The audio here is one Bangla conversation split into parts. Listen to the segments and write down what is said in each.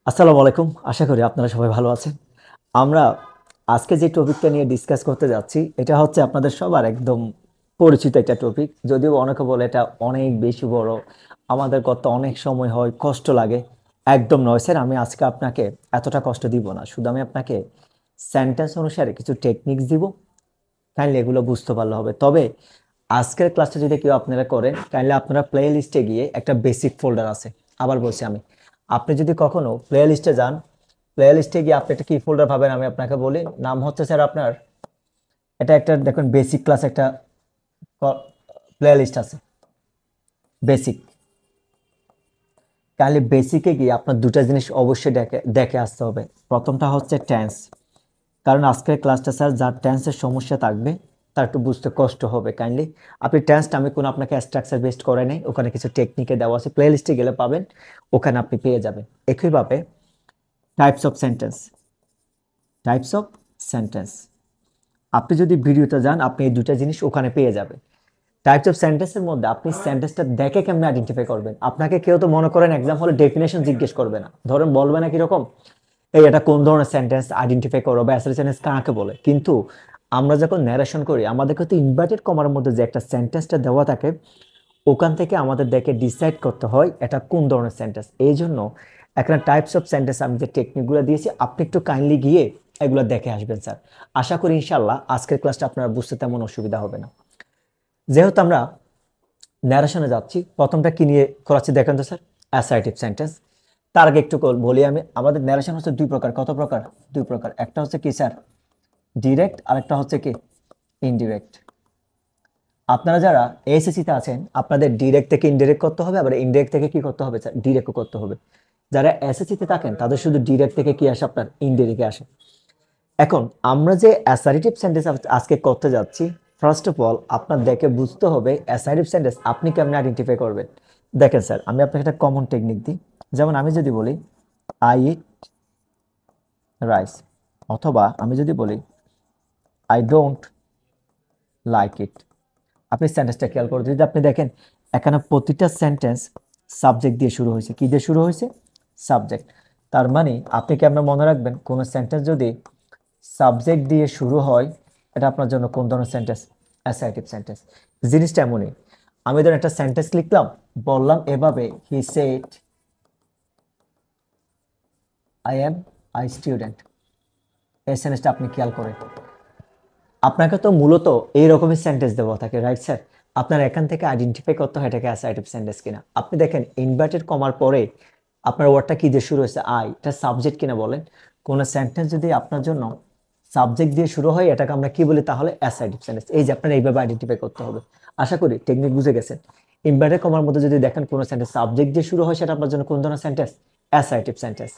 আসসালামু আলাইকুম। আশা করি আপনারা সবাই ভালো আছেন। আমরা আজকে যে টপিকটা নিয়ে ডিসকাস করতে যাচ্ছি, এটা হচ্ছে আপনাদের সবার একদম পরিচিত একটা টপিক। যদিও অনেকে বলে এটা অনেক বেশি বড়, আমাদের করতে অনেক সময় হয়, কষ্ট লাগে। একদম নয় স্যার, আমি আজকে আপনাকে এতটা কষ্ট দিব না। শুধু আমি আপনাকে সেন্টেন্স অনুসারে কিছু টেকনিক্স দিব, কাইন্ডলি এগুলো বুঝতে পারলে হবে। তবে আজকের ক্লাসটা যদি কেউ আপনারা করেন, কাইন্ডলি আপনারা প্লে লিস্টে গিয়ে একটা বেসিক ফোল্ডার আছে। আবার বলছি আমি, আপনি যদি কখনো প্লে লিস্টে যান, প্লে লিস্টে গিয়ে আপনি একটা কি ফোল্ডার পাবেন আমি আপনাকে বলি। নাম হচ্ছে স্যার আপনার, এটা একটা দেখুন বেসিক ক্লাস একটা প্লে লিস্ট আছে, বেসিক। কাইন্ডলি বেসিকে গিয়ে আপনার দুটা জিনিস অবশ্যই দেখে দেখে আসতে হবে। প্রথমটা হচ্ছে টেন্স, কারণ আজকের ক্লাসটা স্যার যার টেন্সের সমস্যা থাকবে তার একটু বুঝতে কষ্ট হবে। কাইন্ডলি আপনি টেন্সটা আমি কোনো আপনাকে স্ট্রাকচার বেসড করে নেই, ওখানে কিছু টেকনিকে দেওয়া আছে, প্লে লিস্টে গেলে পাবেন, ওখানে আপনি পেয়ে যাবেন। একইভাবে types of sentence, types of sentence আপনি যদি ভিডিওতে যান আপনি এই দুটা জিনিস ওখানে পেয়ে যাবেন। টাইপস অফ সেন্টেন্সের মধ্যে আপনি সেন্টেন্সটা দেখে কেমনে আইডেন্টিফাই করবেন। আপনাকে কেউ তো মনে করেন এক্সাম হলে ডেফিনেশন জিজ্ঞেস করবে না, ধরেন বলবে না কিরকম, এই এটা কোন ধরনের সেন্টেন্স আইডেন্টিফাই করো বা অ্যাসারি সেন্টেন্স কাকে বলে। কিন্তু আমরা যখন ন্যারেশন করি আমাদেরকে তো ইনভার্টেড কমার মধ্যে যে একটা সেন্টেন্সটা দেওয়া থাকে, ওখান থেকে আমাদের দেখে ডিসাইড করতে হয় এটা কোন ধরনের সেন্টেন্স। এই জন্য এখানে টাইপস অফ সেন্টেন্স আমি যে টেকনিকগুলো দিয়েছি আপনি একটু কাইন্ডলি গিয়ে এগুলো দেখে আসবেন স্যার। আশা করি ইনশাল্লাহ আজকের ক্লাসটা আপনারা বুঝতে তেমন অসুবিধা হবে না। যেহেতু আমরা ন্যারেশনে যাচ্ছি, প্রথমটা কি নিয়ে করাচ্ছি দেখেন তো স্যার, অ্যাসার্টিভ সেন্টেন্স। তার আগে একটু বলি আমি, আমাদের ন্যারেশন হচ্ছে দুই প্রকার। কত প্রকার? দুই প্রকার। একটা হচ্ছে কি স্যার, ডিরেক্ট, আর একটা হচ্ছে কি ইনডিরেক্ট। আপনারা যারা এসএসসি তে আছেন আপনাদের ডিরেক্ট থেকে ইনডিরেক্ট করতে হবে, আবার ইনডিরেক্ট থেকে কি করতে হবে স্যার, ডিরেক্টও করতে হবে। যারা এসএসসি তে থাকেন তাদের শুধু ডিরেক্ট থেকে কি আসে, আপনার ইনডিরেক্টে আসে। এখন আমরা যে অ্যাসার্টিভ সেন্টেন্স আজকে করতে যাচ্ছি, ফার্স্ট অফ অল আপনার দেখে বুঝতে হবে অ্যাসার্টিভ সেন্টেন্স আপনি কেমন আইডেন্টিফাই করবেন। দেখেন স্যার, আমি আপনাকে একটা কমন টেকনিক দিই। যেমন আমি যদি বলি আই ইট রাইস, অথবা আমি যদি বলি আই ডোন্ট লাইক ইট, আপনি সেন্টেন্সটা খেয়াল করে যদি আপনি দেখেন এখানে প্রতিটা সেন্টেন্স সাবজেক্ট দিয়ে শুরু হয়েছে। কি দিয়ে শুরু হয়েছে? সাবজেক্ট। তার মানে আপনি কি আপনার মনে রাখবেন কোন সেন্টেন্স যদি সাবজেক্ট দিয়ে শুরু হয় এটা আপনার জন্য কোন ধরনের সেন্টেন্স? Assertive sentence. জিনিসটা এমনই, আমি ধরেন একটা সেন্টেন্স লিখলাম, বললাম এভাবে, he said I am I student. এই সেন্টেন্সটা আপনি খেয়াল করেন, আপনাকে তো মূলত এই রকমের সেন্টেন্স দেওয়া থাকে, রাইট স্যার? আপনার এখান থেকে আইডেন্টিফাই করতে হয় এটাকে অ্যাসার্টিভ সেন্টেন্স কিনা। আপনি দেখেন ইনভার্টেড কমার পরে আপনার ওয়ার্ডটা কি দিয়ে শুরু হয়েছে, আই, এটা সাবজেক্ট কিনা বলেন। কোন সেন্টেন্স যদি আপনার জন্য সাবজেক্ট দিয়ে শুরু হয় এটাকে আমরা কি বলি তাহলে? Assertive sentence. এই যে আপনার এইভাবে আইডেন্টিফাই করতে হবে। আশা করি টেকনিক বুঝে গেছেন। ইনভার্টেড কমার মধ্যে যদি দেখেন কোন সেন্টেন্স সাবজেক্ট দিয়ে শুরু হয় সেটা আপনার জন্য কোন ধরনের সেন্টেন্স? Assertive sentence.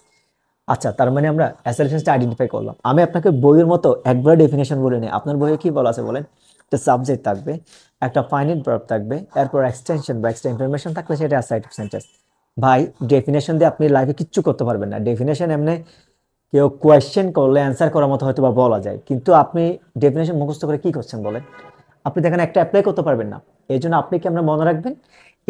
আচ্ছা, তার মানে আমরা অ্যাসার্টিভসটা আইডেন্টিফাই করলাম। আমি আপনাকে বইয়ের মতো একবার ডেফিনেশন বলে নিই। আপনার বইয়ে কি বলা আছে বলেন? একটা সাবজেক্ট থাকবে, একটা ফাইনাইট ভার্ব থাকবে, এরপর এক্সটেনশন বা এক্সট্রা ইনফরমেশন থাকলে সেটা অ্যাসার্টিভ সেন্টেন্স। ভাই, ডেফিনেশন দিয়ে আপনি লাইফে কিচ্ছু করতে পারবেন না। ডেফিনেশন এমনি কেউ কোয়েশ্চেন করলে অ্যান্সার করার মতো হয়তো বা বলা যায়, কিন্তু আপনি ডেফিনেশন মুখস্থ করে কি করছেন বলেন? আপনি দেখেন একটা অ্যাপ্লাই করতে পারবেন না। এই জন্য আপনি কি আমরা মনে রাখবেন,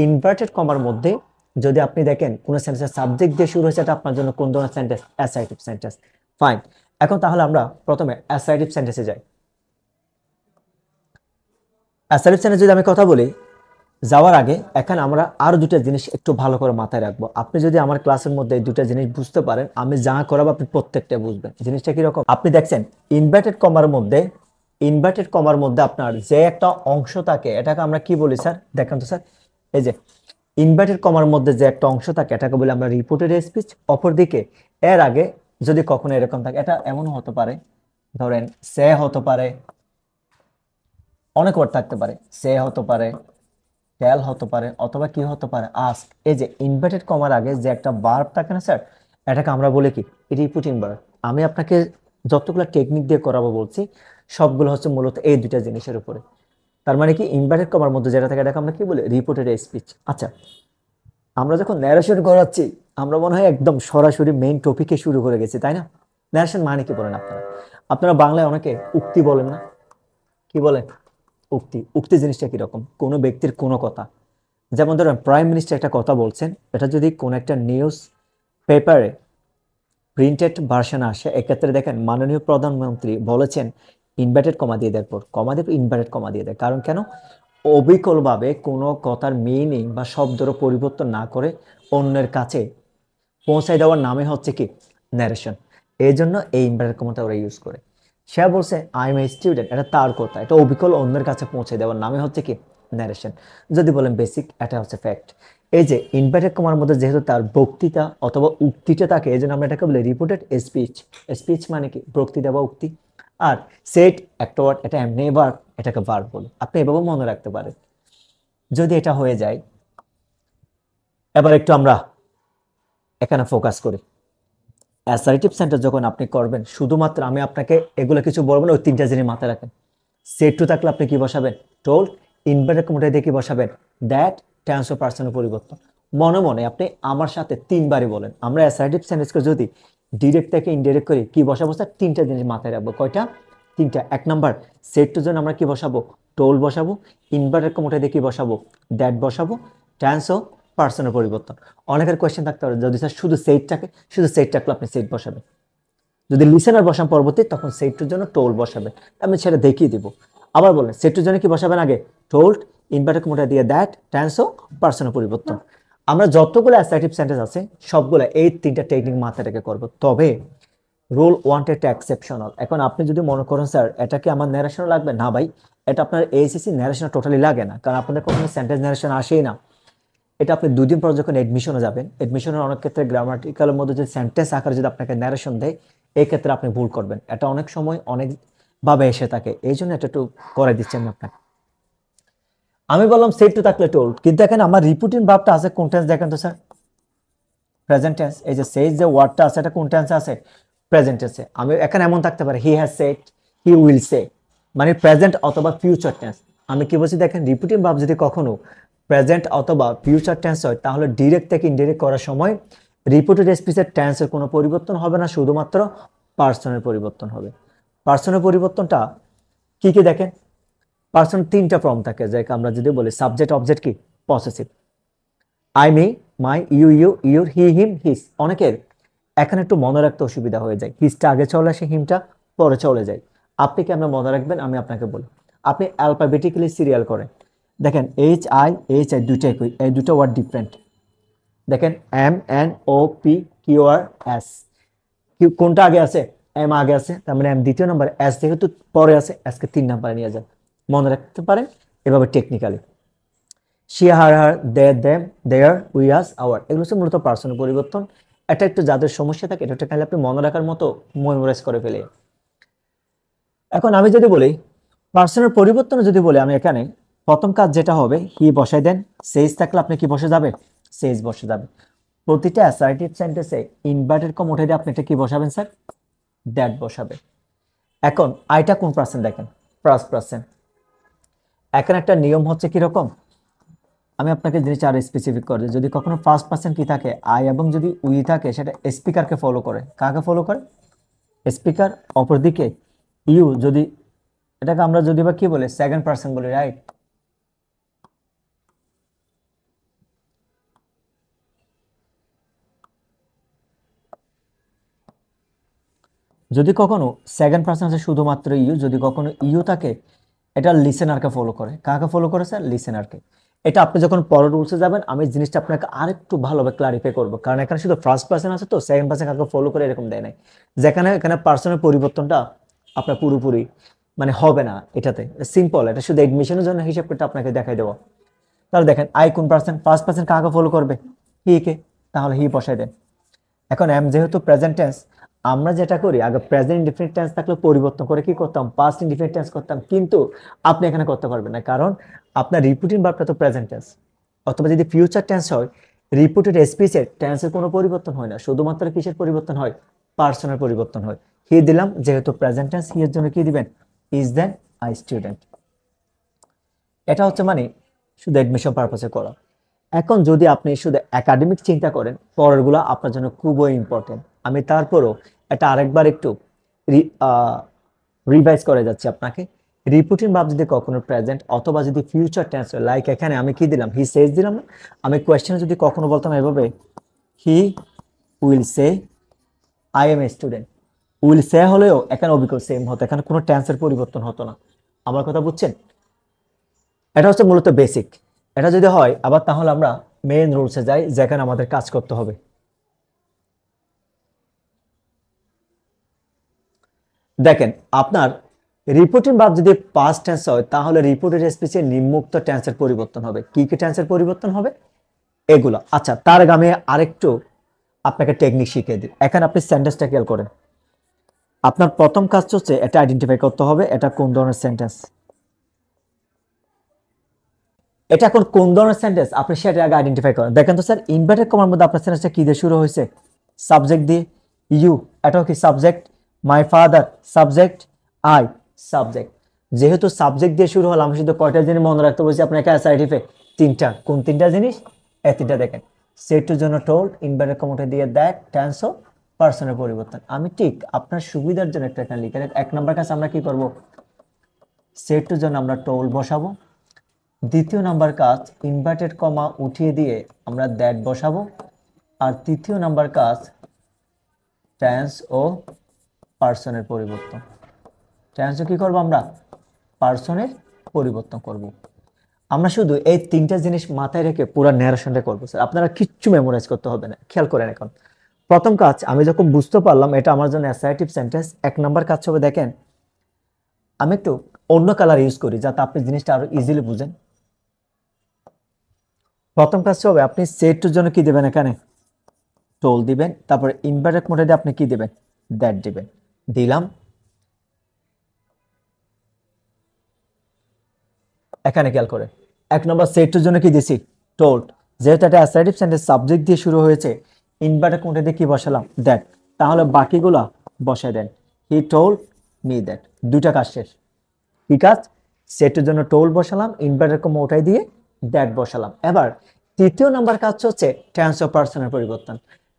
ইনভার্টেড কমার মধ্যে যদি আপনি দেখেন কোন সেন্টেন্সের সাবজেক্ট দিয়ে শুরু হয়েছে এটা আপনার জন্য কোন ধরনের সেন্টেন্স? Assertive sentence. ফাইন। এখন তাহলে আমরা প্রথমে অ্যাসার্টিভ সেন্টেন্সে যাই। অ্যাসার্টিভ সেন্টেন্স যদি আমি কথা বলি, যাওয়ার আগে এখানে আমরা আরো দুটা জিনিস একটু ভালো করে মাথায় রাখবো। আপনি যদি আমার ক্লাসের মধ্যে এই দুটা জিনিস বুঝতে পারেন, আমি যা করাবো আপনি প্রত্যেকটা বুঝবেন। জিনিসটা কিরকম? আপনি দেখছেন ইনভার্টেড কমার মধ্যে, ইনভার্টেড কমার মধ্যে আপনার যে একটা অংশ থাকে এটাকে আমরা কি বলি স্যার? দেখেন তো স্যার, এই যে ইনভার্টেড কমার মধ্যে যে একটা অংশ থাকে এটাকে বলি আমরা রিপোর্টেড স্পিচ। অপরদিকে এর আগে যদি কখনো এরকম থাকে, এটা এমনও হতে পারে, ধরেন সে হতে পারে, অনেক ওয়ার্ড থাকতে পারে, সে হতে পারে, টেল হতে পারে, অথবা কি হতে পারে, আস্ক। এই যে ইনভার্টেড কমার আগে যে একটা ভার্ব থাকে না স্যার, এটাকে আমরা বলি কি? Repeating verb. আমি আপনাকে যতগুলো টেকনিক দিয়ে করাবো বলছি সবগুলো হচ্ছে মূলত এই দুইটা জিনিসের উপরে। তার মানে কি ইনভার্টেড কমার মধ্যে যেটা থাকে এটাকে আমরা কি বলি? Reported speech. আচ্ছা, আমরা যখন ন্যারেশন করাচ্ছি আমরা মনে হয় একদম সরাসরি মেইন টপিকে শুরু করে গেছি, তাই না? ন্যারেশন মানে কি বলেন আপনারা? আপনারা বাংলায় অনেকে উক্তি বলেন না? কি বলেন? উক্তি। উক্তি জিনিসটা কিরকম? কোনো ব্যক্তির কোনো কথা, যেমন ধরেন প্রাইম মিনিস্টার একটা কথা বলছেন, এটা যদি কোন একটা নিউজ পেপারে প্রিন্টেড ভার্সন আসে, এক্ষেত্রে দেখেন মাননীয় প্রধানমন্ত্রী বলেছেন ইনভার্টেড কমা দিয়ে দেওয়ার পর কমা দিয়ে ইনভার্টেড কমা দিয়ে দেয়। কারণ কেন? অবিকলভাবে কোনো কথার মিনিং বা শব্দের পরিবর্তন না করে অন্যের কাছে পৌঁছায় দেওয়ার নামে হচ্ছে কি ন্যারেশন। এই জন্য এই ইনভার্টেড কমাটা ওরা ইউজ করে। সে বলছে আই এম এ স্টুডেন্ট, এটা তার কথা, এটা অবিকল অন্যের কাছে পৌঁছে দেওয়ার নামে হচ্ছে কি ন্যারেশন। যদি বলেন বেসিক, এটা হচ্ছে ফ্যাক্ট। এই যে ইনভার্টেড কমার মধ্যে যেহেতু তার বক্তৃতা অথবা উক্তিটা থাকে, এই জন্য আমরা এটাকে বলি রিপোর্টেড স্পিচ। স্পিচ মানে কি বক্তৃতা বা উক্তি। আর সেট একটা ওয়ার্ড, এটা এমনি ভার্ব, এটাকে ভার্ব বলে। আপনি এভাবে মনে রাখতে পারেন। যদি এটা হয়ে যায়, এবার একটু আমরা এখানে ফোকাস করি। অ্যাসার্টিভ সেন্টেন্স যখন আপনি করবেন, শুধুমাত্র আমি আপনাকে এগুলো কিছু বলবো না, ওই তিনটা জিনিস মাথায় রাখেন। সেট টু থাকলে আপনি কি বসাবেন? টোল্ড। ইনভার্টেড কমাটা দিয়ে কি বসাবেন? দ্যাট। টেন্স ও পার্সনের পরিবর্তন মনে মনে আপনি আমার সাথে তিনবারই বলেন। আমরা অ্যাসার্টিভ সেন্টেন্সকে যদি ডিরেক্ট থেকে ইনডিরেক্ট করি, কি বসাবো স্যার? তিনটা জিনিস মাথায় রাখবো। কয়টা? তিনটা। এক নাম্বার, সেট টু জন্য আমরা কি বসাবো? টোল্ড বসাবো। ইনভার্টেড কমাটা দিয়ে কি বসাবো? দ্যাট বসাবো। টেন্স ও পার্সনের পরিবর্তন। অনেকের কোয়েশ্চেন থাকতে পারে, যদি স্যার শুধু সেট থাকে, শুধু সেট থাকলে আপনি সেট বসাবেন। যদি লিসেনার বসান পরবর্তী, তখন সেট টুর জন্য টোল বসাবেন। আমি সেটা দেখিয়ে দিব। আবার বলেন, সেট টুর জন্য কি বসাবেন? আগে টোল্ড, ইনভার্টেড কমাটা দিয়ে দ্যাট, টেন্স ও পার্সনের পরিবর্তন। আমরা যতগুলো অ্যাসার্টিভ সেন্টেন্স আছে সবগুলো এই তিনটা টেকনিক মাথায় রেখে করব। তবে রুল ওয়ানটা একটা এক্সেপশনাল। এখন আপনি যদি মনে করেন স্যার এটা কি আমার ন্যারেশন লাগবে, না ভাই, এটা আপনার এইচএসসি ন্যারেশন টোটালি লাগে না, কারণ আপনাদের কখনো সেন্টেন্স ন্যারেশন আসেই না। এটা আপনি 2 দিন পর যখন এডমিশনে যাবেন, এডমিশনের অনেক ক্ষেত্রে গ্রামাটিক্যালের মধ্যে যদি সেন্টেন্স আকারে যদি আপনাকে ন্যারেশন দেয়, এই ক্ষেত্রে আপনি ভুল করবেন। এটা অনেক সময় অনেক ভাবে এসে থাকে, এই জন্য এটা একটু করে দিচ্ছেন আপনাকে। আমি বললাম সেট টু থাকলে টোল্ড, কিন্তু এখানে আমার রিপিটিং ভার্বটা আছে কোন টেন্স দেখেন তো স্যার? Present tense. এই যে সেইজ যে ওয়ার্ডটা আছে, এটা কোন টেন্সে আছে? প্রেজেন্ট টেন্সে। আমি এখানে এমন থাকতে পারে he has said, he will say, মানে প্রেজেন্ট অথবা ফিউচার টেন্স। আমি কি বলছি দেখেন, রিপিটিং ভার্ব যদি কখনো প্রেজেন্ট অথবা ফিউচার টেন্স হয়, তাহলে ডিরেক্ট থেকে ইনডিরেক্ট করার সময় রিপিটেড স্পিচের টেন্সের কোনো পরিবর্তন হবে না, শুধুমাত্র পার্সনের পরিবর্তন হবে। পার্সনের পরিবর্তনটা কি কি দেখেন? পার্সন তিনটা ফর্ম থাকে, যাকে আমরা যদি বলি সাবজেক্ট, অবজেক্ট, কি possessive. I, me, my, you, your, he, him, his. অনেকের এখানে একটু মনে রাখতে অসুবিধা হয়ে যায়, হিসটা আগে চলে আসে, হিমটা পরে চলে যায়। আপনি কি আমরা মনে রাখবেন? আমি আপনাকে বলি, আপনি অ্যালফাবেটিক্যালি সিরিয়াল করেন। দেখেন এইচ আই দুইটা একই, এই দুটো ওয়ার্ড ডিফারেন্ট। দেখেন MNOPQRS, কোনটা আগে আছে? এম আগে আছে, তার মানে এম দ্বিতীয় নম্বর, এস যেহেতু পরে আছে, এসকে 3 নম্বরে নিয়ে যান। মনে রাখতে পারেন এভাবে technically. She, her, they, them, their, we, us, our, এগুলো হচ্ছে মূলত পার্সনের পরিবর্তন। এটা একটু যাদের সমস্যা থাকে, এটা খালি আপনি মনে রাখার মতো মেমোরাইজ করে ফেলে। এখন আমি যদি বলি পার্সনের পরিবর্তন, যদি বলি আমি এখানে প্রথম কাজ যেটা হবে, হি বসাই দেন। সেইজ থাকলে আপনি কি বসে যাবে? সেইজ বসে যাবে। প্রতিটা অ্যাসার্টিভ সেন্টেন্সে ইনভার্টেড কমা উঠে দিয়ে আপনি এটা কি বসাবেন স্যার? দ্যাট বসাবে। এখন আইটা কোন পার্সন দেখেন? First person. এখানে একটা নিয়ম হচ্ছে কি রকম, আমি আপনাকে জিনিস আরো স্পেসিফিক করে দিই। যদি কখনো ফার্স্ট পার্সন কি থাকে, আই, এবং যদি উই থাকে, সেটা স্পিকারকে ফলো করে। কাকে ফলো করে? স্পিকার। অপরদিকে ইউ যদি, এটাকে আমরা যদি বা কি বলে, সেকেন্ড পার্সন বলি, রাইট? যদি কখনো সেকেন্ড পার্সন আছে শুধুমাত্র ইউ, যদি কখনো ইউ থাকে, এটা লিসেনারকে ফলো করে। কাকে ফলো করে স্যার? লিসেনারকে। এটা আপনি যখন পরের রুলসে যাবেন, আমি জিনিসটা আপনাকে আরেকটু ভালোভাবে ক্লারিফাই করবো, কারণ এখানে শুধু ফার্স্ট পার্সন আছে, তো সেকেন্ড পার্সন কাকে ফলো করে এরকম দেয় নাই। যেখানে এখানে পার্সনের পরিবর্তনটা আপনার পুরোপুরি মানে হবে না, এটাতে সিম্পল, এটা শুধু এডমিশনের জন্য হিসাব করতে আপনাকে দেখাই দেবো। তাহলে দেখেন আই কোন পার্সন? ফার্স্ট পার্সন কাকে ফলো করবে? হি কে, তাহলে হি বসাই দেন। এখন এম যেহেতু প্রেজেন্ট টেন্স, আমরা যেটা করি আগে প্রেজেন্ট ইনডিফিনিট টেন্স থাকলে পরিবর্তন করে কি করতাম? পাস্ট ইনডিফিনিট টেন্স করতাম, কিন্তু আপনি এখানে করতে পারবেন না, কারণ আপনার রিপিটিং ভার্বটা তো প্রেজেন্ট টেন্স। অথবা যদি ফিউচার টেন্স হয়, রিপিটেড স্পিচের টেন্সের কোনো পরিবর্তন হয় না, শুধুমাত্র কিসের পরিবর্তন হয়? পার্সনের পরিবর্তন হয়। হি দিলাম, যেহেতু প্রেজেন্ট টেন্স, হি এর জন্য কি দিবেন? Is then I student. এটা হচ্ছে মানে শুধু এডমিশন পারপাসে করা। এখন যদি আপনি শুধু একাডেমিক চিন্তা করেন, পরেরগুলো আপনার জন্য খুবই ইম্পর্টেন্ট। আমি তারপরও এটা আরেকবার একটু রিভাইজ করে যাচ্ছি আপনাকে। রিপিটিং ভার্ব যদি কখনো প্রেজেন্ট অথবা যদি ফিউচার টেন্স হয়, লাইক এখানে আমি কি দিলাম? হি সেজ দিলাম না? আমি কোয়েশ্চেনে যদি কখনো বলতাম এভাবে, he will say, I M a student, will say হলেও এখানে অবিকল সেম হতো, এখানে কোনো টেন্সের পরিবর্তন হতো না। আমার কথা বুঝছেন? এটা হচ্ছে মূলত বেসিক। এটা যদি হয় আবার তাহলে আমরা মেইন রুলসে যাই, যেখানে আমাদের কাজ করতে হবে। দেখেন, আপনার রিপোর্টিং ভার্ব যদি পাস্ট টেন্স হয় তাহলে রিপোর্টেড স্পিচে নিম্নোক্ত টেন্সের পরিবর্তন হবে। কি কি টেন্সের পরিবর্তন হবে এগুলো? আচ্ছা, তার আগে আমি আরেকটু আপনাকে টেকনিক শিখিয়ে দিই। এখানে আপনি সেন্টেন্সটা খেয়াল করেন। আপনার প্রথম কাজ হচ্ছে এটা আইডেন্টিফাই করতে হবে এটা কোন ধরনের সেন্টেন্স। এটা এখন কোন ধরনের সেন্টেন্স আপনি সেটা আগে আইডেন্টিফাই করেন। দেখেন তো স্যার, ইনভার্টেড কমার মধ্যে আপনার সেন্টেন্সটা কি দিয়ে শুরু হয়েছে? সাবজেক্ট দিয়ে, ইউ, এটাও কি subject? My father subject, I subject. যেহেতু সাবজেক্ট দিয়ে শুরু হলো, আমি শুধু কয়টা জিনিস মনে রাখতে বলছি আপনাকে অ্যাসার্টিভে? তিনটা। কোন তিনটা জিনিস? এই তিনটা দেখেন। সেটুর জন্য টোল্ড, ইনভার্টেড কমাটা দিয়ে দ্যাট, টেন্স ও পার্সনের পরিবর্তন। আমি ঠিক আপনার সুবিধার জন্য একটা এখানে লিখে এক নাম্বার কাজ আমরা কি করব? সেটুর জন্য আমরা টোল্ড বসাবো। দ্বিতীয় নাম্বার কাজ ইনভার্টেড কমা উঠিয়ে দিয়ে আমরা দ্যাট বসাবো। আর তৃতীয় নাম্বার কাজ টেন্স ও পার্সনের পরিবর্তন। টেন্স কি করব? আমরা পার্সনের পরিবর্তন করব। আমরা শুধু এই তিনটা জিনিস মাথায় রেখে পুরো ন্যারেশনটা করবো স্যার, আপনারা কিচ্ছু মেমোরাইজ করতে হবে না। খেয়াল করেন, এখন প্রথম কাজ আমি যখন বুঝতে পারলাম এটা আমার জন্য অ্যাসার্টিভ সেন্টেন্স, এক নাম্বার কাজ হবে, দেখেন আমি একটু অন্য কালার ইউজ করি যাতে আপনি জিনিসটা আরো ইজিলি বুঝেন। প্রথম কাজ হবে আপনি সেটুর জন্য কি দিবেন? এখানে টোল দিবেন। তারপরে ইনভার্টেড মোডে আপনি কি দিবেন? দ্যাট দিবেন। দিলাম। এখানে খেয়াল করে এক নম্বর সেটুর জন্য কি দিছি? টোল্ড। যেহেতু এটা অ্যাসার্টিভ সেন্টেন্স সাবজেক্ট দিয়ে শুরু হয়েছে, ইনভার্টেড মোডে দিয়ে কি বসালাম? দ্যাট। তাহলে বাকিগুলা বসায় দেন। He told me that. দুইটা কাজ শেষ। কি কাজ? সেটের জন্য টোল বসালাম, ইনভার্টেড কমা ওঠাই দিয়ে দ্যাট বসালাম। এবার তৃতীয় নাম্বার কাজ হচ্ছে টেন্স ও পার্সনের পরিবর্তন।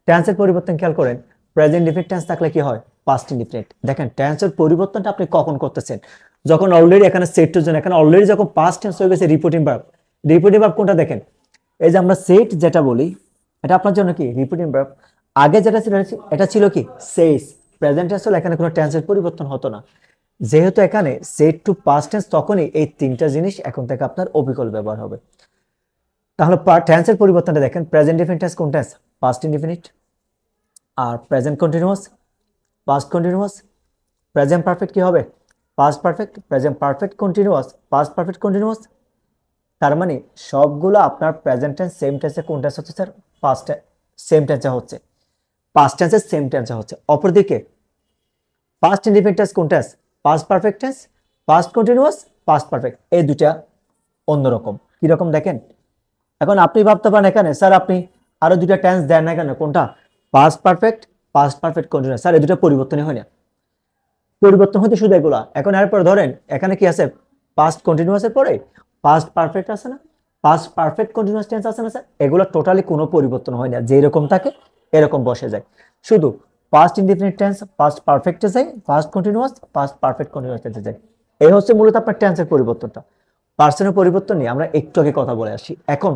টেন্সের পরিবর্তন খেয়াল করেন, প্রেজেন্ট ইনডিফিনিট টেন্স থাকলে কি হয়? Past indefinite. দেখেন টেন্সের পরিবর্তনটা আপনি কখন করতেছেন? যখন অলরেডি এখানে সেটের জন্য এখানে অলরেডি যখন পাস্ট টেন্স হয়ে গেছে রিপোর্টিং ভার্ব। রিপোর্টিং ভার্ব কোনটা দেখেন? এই যে আমরা সেট যেটা বলি এটা আপনার জন্য কি? Reporting verb. আগে যেটা ছিল এটা ছিল কি? সেইস। প্রেজেন্ট টেন্স হলে এখানে কোনো টেন্সের পরিবর্তন হতো না। যেহেতু এখানে সেট টু পাস্ট টেন্স, তখনই এই তিনটা জিনিস এখন থেকে আপনার অবিকল ব্যবহার হবে। তাহলে টেন্সের পরিবর্তনটা দেখেন, প্রেজেন্ট ইনডিফিনিট টেন্স কোন টেন্স? Past indefinite. আর present continuous past continuous. Present perfect কি হবে? Past perfect. Present perfect continuous past perfect continuous. তার মানে সবগুলো আপনার প্রেজেন্ট টেন্স সেম টেন্সে কোন টেন্স হচ্ছে স্যার? পাস্ট সেম টেন্সে হচ্ছে, পাস্ট টেন্সে সেম টেন্সে হচ্ছে। অপরদিকে পাস্ট ইনডিফিনিট টেন্স কোন tense? Past perfect tense, past continuous, past perfect. এই দুইটা অন্যরকম। কিরকম দেখেন? এখন আপনি ভাবতে পারেন এখানে স্যার আপনি আরো দুইটা টেন্স দেন না কেন? কোনটা? Past perfect, past perfect continuous. Sir এই দুটো পরিবর্তনই হয় না। পরিবর্তন হতে শুধু এগুলা। এখন এরপর ধরেন এখানে কি আছে? পাস্ট কন্টিনিউয়াসের পরে পাস্ট পারফেক্ট আছে না? পাস্ট পারফেক্ট কন্টিনিউয়াস টেন্স আছে না স্যার? এগুলো টোটালি কোনো পরিবর্তন হয় না, যেরকম থাকে এরকম বসে যায়। শুধু পাস্ট ইনডিফিনিট টেন্স পাস্ট পারফেক্টে যায়, past continuous past perfect continuous টেন্সে যায়। এই হচ্ছে মূলত আপনার টেন্সের পরিবর্তনটা। পার্সনের পরিবর্তন নিয়ে আমরা একটু আগে কথা বলে আসি। এখন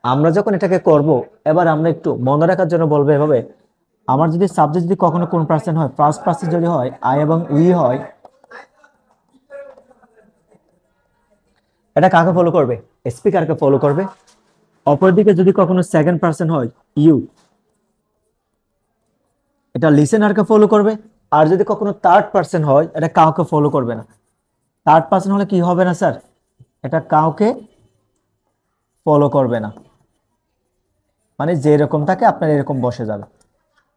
আমরা যখন এটাকে করব, এবার আমরা একটু মনে রাখার জন্য বলবো এভাবে, আমার যদি সাবজেক্ট যদি কখনো কোন পার্সন হয়, ফার্স্ট পার্সন যদি হয়, আই এবং উই হয়, এটা কাকে ফলো করবে? স্পিকারকে ফলো করবে। অপরদিকে যদি কখনো সেকেন্ড পার্সন হয়, ইউ, এটা লিসেনারকে ফলো করবে। আর যদি কখনো থার্ড পার্সন হয়, এটা কাউকে ফলো করবে না। থার্ড পার্সন হলে কি হবে না স্যার? এটা কাউকে ফলো করবে না, মানে যেরকম থাকে আপনার এরকম বসে যাবে।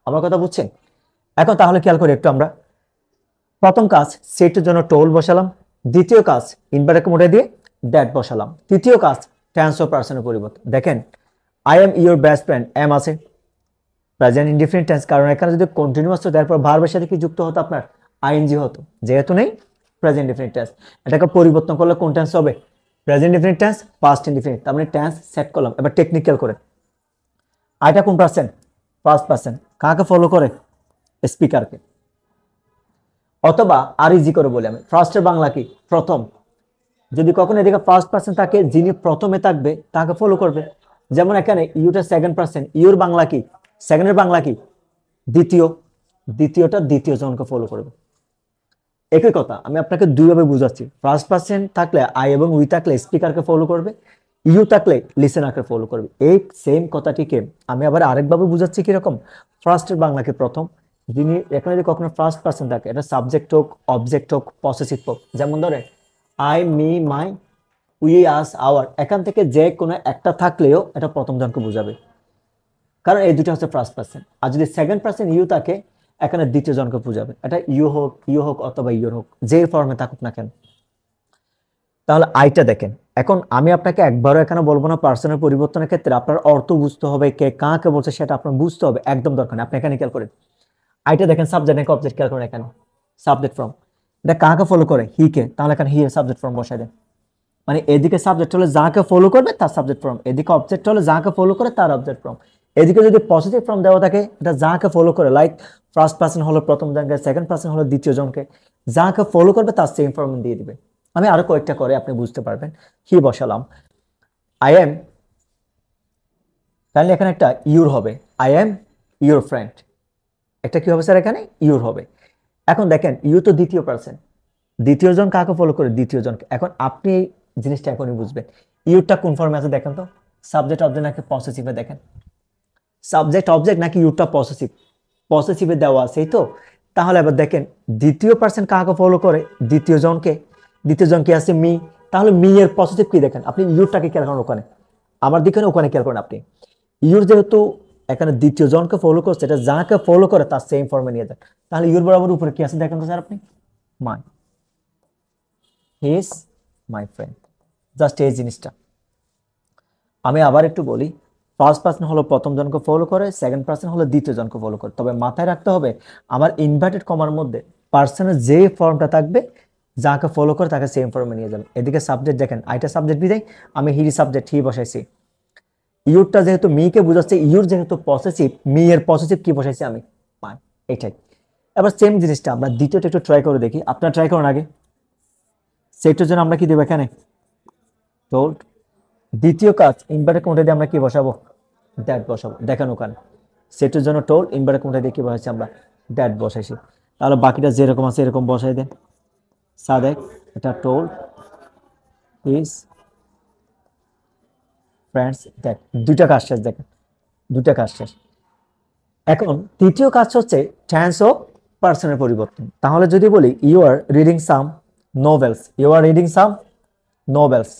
আমার কথা বুঝছেন? এখন তাহলে খেয়াল করি একটু আমরা। প্রথম কাজ সেটের জন্য টোল বসালাম। দ্বিতীয় কাজ ইনভার্টেড কমা দিয়ে দ্যাট বসালাম। তৃতীয় কাজ টেন্স ও পার্সনের পরিবর্তন। দেখেন I am your best friend, am আছে প্রেজেন্ট ইনডিফিনিট টেন্স, কারণ এখানে যদি কন্টিনিউয়াস হতো তারপর ভার্বের সাথে কি যুক্ত হতো? আপনার আইএনজি হতো। যেহেতু নেই প্রেজেন্ট ইনডিফিনিট টেন্স, এটাকে পরিবর্তন করলে কোন টেন্স হবে? Present indefinite tense past indefinite. তার মানে টেন্স সেট করলাম। এবার টেকনিক্যাল করে আইটা কোন পার্সন? First person. কাকে ফলো করে? স্পিকারকে। অথবা আর ইজি করে বলি আমি, ফার্স্টের বাংলা কি? প্রথম। যদি কখনো এদিকে ফার্স্ট পার্সন থাকে, যিনি প্রথমে থাকবে তাকে ফলো করবে। যেমন এখানে ইউটা সেকেন্ড পার্সন, ইউর বাংলা কি? সেকেন্ডের বাংলা কি? দ্বিতীয়। দ্বিতীয়টা দ্বিতীয় জনকে ফলো করবে। একই কথা আমি আপনাকে দুইভাবে বুঝাচ্ছি। ফার্স্ট পার্সন থাকলে আই এবং উই থাকলে স্পিকারকে ফলো করবে, ইউ থাকলে লিসেনারকে ফলো করবে। এই সেম কথাটিকে আমি আবার আরেকভাবে বুঝাচ্ছি কিরকম, ফার্স্টের বাংলাকে প্রথম, যিনি এখানে যদি কখনো ফার্স্ট পার্সন থাকে এটা সাবজেক্ট হোক, অবজেক্ট হোক, পসেসিভ হোক, যেমন ধরে I, me, my, we, us, our, এখান থেকে যে কোনো একটা থাকলেও এটা প্রথম জনকে বোঝাবে, কারণ এই দুটো হচ্ছে ফার্স্ট পার্সন। আর যদি সেকেন্ড পার্সন ইউ থাকে এখানে দ্বিতীয় জনকে বোঝাবে, এটা ইউ হোক অথবা ইউর হোক, যে ফর্মে থাকুক না কেন। তাহলে আইটা দেখেন, এখন আমি আপনাকে একবারও এখানে বলবো না পার্সনের পরিবর্তনের ক্ষেত্রে আপনার অর্থ বুঝতে হবে, কে কাকে বলছে সেটা আপনার বুঝতে হবে, একদম দরকার নেই। আপনি এখানে খেয়াল করেন, আইটা দেখেন সাবজেক্ট নাকি অবজেক্ট, খেয়াল করেন এখানে সাবজেক্ট ফর্ম, এটা কাকে ফলো করে, হি কে, তাহলে এখানে হি এর সাবজেক্ট ফর্ম বসাই দেন। মানে এদিকে সাবজেক্ট হলে যাকে ফলো করবে তার সাবজেক্ট ফর্ম, এদিকে অবজেক্ট হলে যাকে ফলো করে তার অবজেক্ট ফর্ম। এদিকে যদি পজিটিভ ফর্ম দেওয়া থাকে এটা যাকে ফলো করে, লাইক ফার্স্ট পার্সন হলো প্রথম জনকে, সেকেন্ড পার্সন হলো দ্বিতীয় জনকে, যাকে ফলো করবে তার সেম ফর্ম দিয়ে দিবে। আমি আরো কয়েকটা করে আপনি বুঝতে পারবেন। হি বসালাম, আই এম, তাহলে এখানে একটা ইউর হবে, আই এম ইউর ফ্রেন্ড, একটা কি হবে স্যার এখানে ইউর হবে। এখন দেখেন ইউ তো দ্বিতীয় পার্সন, দ্বিতীয় জন কাকে ফলো করে, দ্বিতীয় জনকে। এখন আপনি এই জিনিসটা এখনই বুঝবেন, ইউরটা কোন ফর্মে আছে দেখেন তো, সাবজেক্ট অবজেক্ট নাকি পসেসিভে, দেখেন সাবজেক্ট অবজেক্ট নাকি ইউরটা পসেসিভ, পসেসিভে দেওয়া আছে এই তো। তাহলে এবার দেখেন দ্বিতীয় পার্সন কাকে ফলো করে, দ্বিতীয় জনকে, দ্বিতীয় জন কি আছে মি, তাহলে মি এর পজিটিভ কি দেখেন আপনি, ইউরটাকে খেয়াল করেন ওখানে, আমার দিকে ওখানে খেয়াল করেন আপনি, ইউর যেহেতু এখানে দ্বিতীয় জনকে ফলো করছে, এটা যাকে ফলো করে তার সেম ফর্মে নিয়ে যান। তাহলে ইউর বরাবর উপরে কি আছে দেখেন তো স্যার আপনি, my, he is my friend, just এই জিনিসটা। আমি আবার একটু বলি, ফার্স্ট পার্সন হলো প্রথম জনকে ফলো করে, সেকেন্ড পার্সন হলো দ্বিতীয় জনকে ফলো করে, তবে মাথায় রাখতে হবে আমার ইনভার্টেড কমার মধ্যে পার্সনের যে ফর্মটা থাকবে যাকে ফলো করে তাকে সেম ফর্মে নিয়ে যাবে। এদিকে সাবজেক্ট দেখেন, আইটা সাবজেক্ট বিদায় আমি হির সাবজেক্ট হি বসাইছি, ইউরটা যেহেতু মিকে বুঝাচ্ছে, ইউর যেহেতু পসেসিভ, মি এর পসেসিভ কি বসাইছি আমি, মাই, এটাই। এবার সেম জিনিসটা আমরা দ্বিতীয়টা একটু ট্রাই করে দেখি, আপনারা ট্রাই করুন আগে। সেটার জন্য আমরা কি দেবো এখানে, টোল্ড, দ্বিতীয় কাজ ইনভার্টেড কমাটা দিয়ে আমরা কি বসাবো, দ্যাট বসাবো, দেখেন ওখানে সেটের জন্য টোল্ড, ইনভার্টেড কমাটা দিয়ে কি বসাইছি আমরা, দ্যাট বসাইছি। তাহলে বাকিটা যেরকম আছে এরকম বসাই দেন, সাদেক, এটা টোল্ড ইজ ফ্রেন্ডস, দেখ দুইটা কাজ শেষ, দেখেন দুইটা কাজ শেষ। এখন তৃতীয় কাজ হচ্ছে টেন্স ও পার্সনের পরিবর্তন। তাহলে যদি বলি you are reading some novels, you are reading some novels,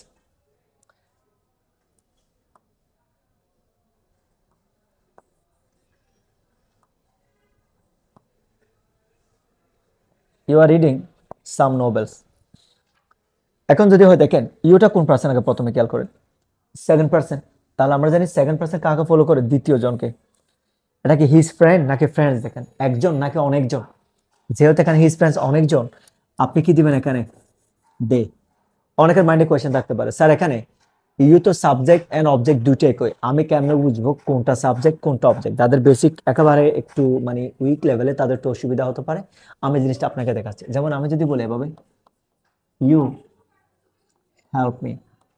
you are reading some novels. এখন যদি হয় দেখেন ইউটা কোন পার্সন আগে প্রথমে খেয়াল করেন, সেকেন্ড পার্সন, তাহলে আমরা জানি সেকেন্ড পার্সন কাকে ফলো করে, দ্বিতীয় জনকে। এটা কি হিজ ফ্রেন্ড নাকি ফ্রেন্ডস, দেখেন একজন নাকি অনেকজন, যেহেতু এখানে হিজ ফ্রেন্ডস অনেকজন, আপনি কি দিবেন এখানে দে। অনেকের মাইন্ডে কোয়েশ্চেন থাকতে পারে স্যার এখানে ইউ তো সাবজেক্ট এন্ড অবজেক্ট দুইটাই কই, আমি কেমনে বুঝবো কোনটা সাবজেক্ট কোনটা অবজেক্ট, যাদের বেসিক একেবারে একটু মানে উইক লেভেলে তাদের একটু অসুবিধা হতে পারে, আমি জিনিসটা আপনাকে দেখাচ্ছি। যেমন আমি যদি বলি এভাবে ইউ হেল্প মি,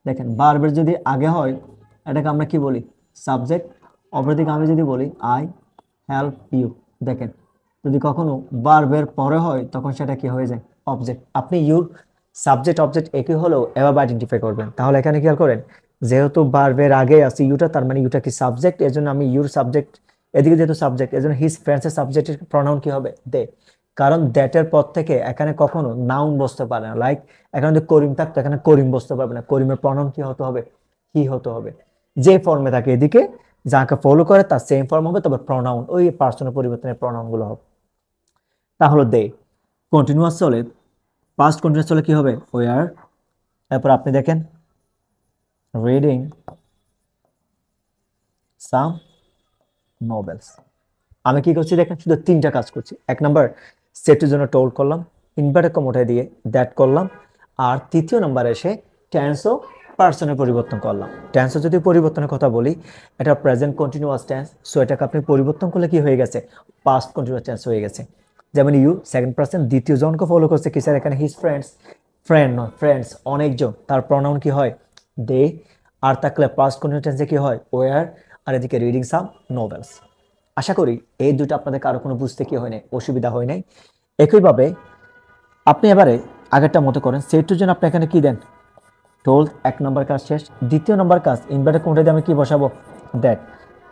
দেখেন ভার্বের যদি আগে হয় এটাকে আমরা কি বলি সাবজেক্ট, অপরদিকে আমি যদি বলি আই হেল্প ইউ, দেখেন যদি কখনো ভার্বের পরে হয় তখন সেটা কি হয়ে যায় অবজেক্ট। আপনি ইউর সাবজেক্ট অবজেক্ট একই হলেও এভাবে আইডেন্টিফাই করবেন। তাহলে এখানে খেয়াল করেন যেহেতু ভার্বের আগে আছে ইউটা, তার মানে ইউটা কি সাবজেক্ট, এজন্য আমি ইউর সাবজেক্ট, এদিকে যেহেতু সাবজেক্ট এজন্য হিজ ফ্রেন্ডসের সাবজেক্টের প্রনাউন কি হবে দে, কারণ দ্যাটের পর থেকে এখানে কখনো নাউন বসতে পারে না। লাইক এখানে যদি করিম থাকতো এখানে করিম বসতে পারবে না, করিমের প্রনাউন কি হতে হবে, হি হতে হবে। যে ফর্মে থাকে এদিকে যাকে ফলো করে তার সেম ফর্ম হবে, তবে প্রনাউন ওই পার্সনের পরিবর্তনের প্রনাউন গুলো হবে। তাহলে দে কন্টিনিউয়াস চলে, পাস্ট কন্টিনিউয়াস চলে কি হবে ওয়ার, এরপর আপনি দেখেন রিডিং সাম নোবেলস। আমি কি করছি দেখেন শুধু তিনটা কাজ করছি। এক নাম্বার সেটের জন্য টোল্ড করলাম, ইনভার্টেড কমা উঠাই দিয়ে দ্যাট করলাম, আর তৃতীয় নাম্বারে এসে টেন্স ও পার্সনের পরিবর্তন করলাম। টেন্স যদি পরিবর্তনের কথা বলি এটা প্রেজেন্ট কন্টিনিউয়াস টেন্স, সো এটাকে আপনি পরিবর্তন করলে কি হয়ে গেছে পাস্ট কন্টিনিউয়াস টেন্স হয়ে গেছে। যেমন ইউ সেকেন্ড পার্সন দ্বিতীয় জনকে ফলো করছে কি স্যার এখানে হিজ ফ্রেন্ডস, ফ্রেন্ড নয় ফ্রেন্ডস অনেকজন, তার প্রনাউন কি হয় দে, আর থাকলে পাস্ট কন্টিনিউয়াস টেন্সে কি হয় ওয়ার, আর এদিকে রিডিং সাম নোভেলস। আশা করি এই দুটো আপনাদের কারো কোনো বুঝতে কি হয় নাই, অসুবিধা হয় নাই। একইভাবে আপনি এবারে আগেরটা মতো করেন, সেটুর জন্য আপনি এখানে কি দেন, টোল, 1 নম্বর কাজ শেষ। 2য় নম্বর কাজ, ইনভার্টার কোনটা দিয়ে আমি কি বসাবো, দ্যাট।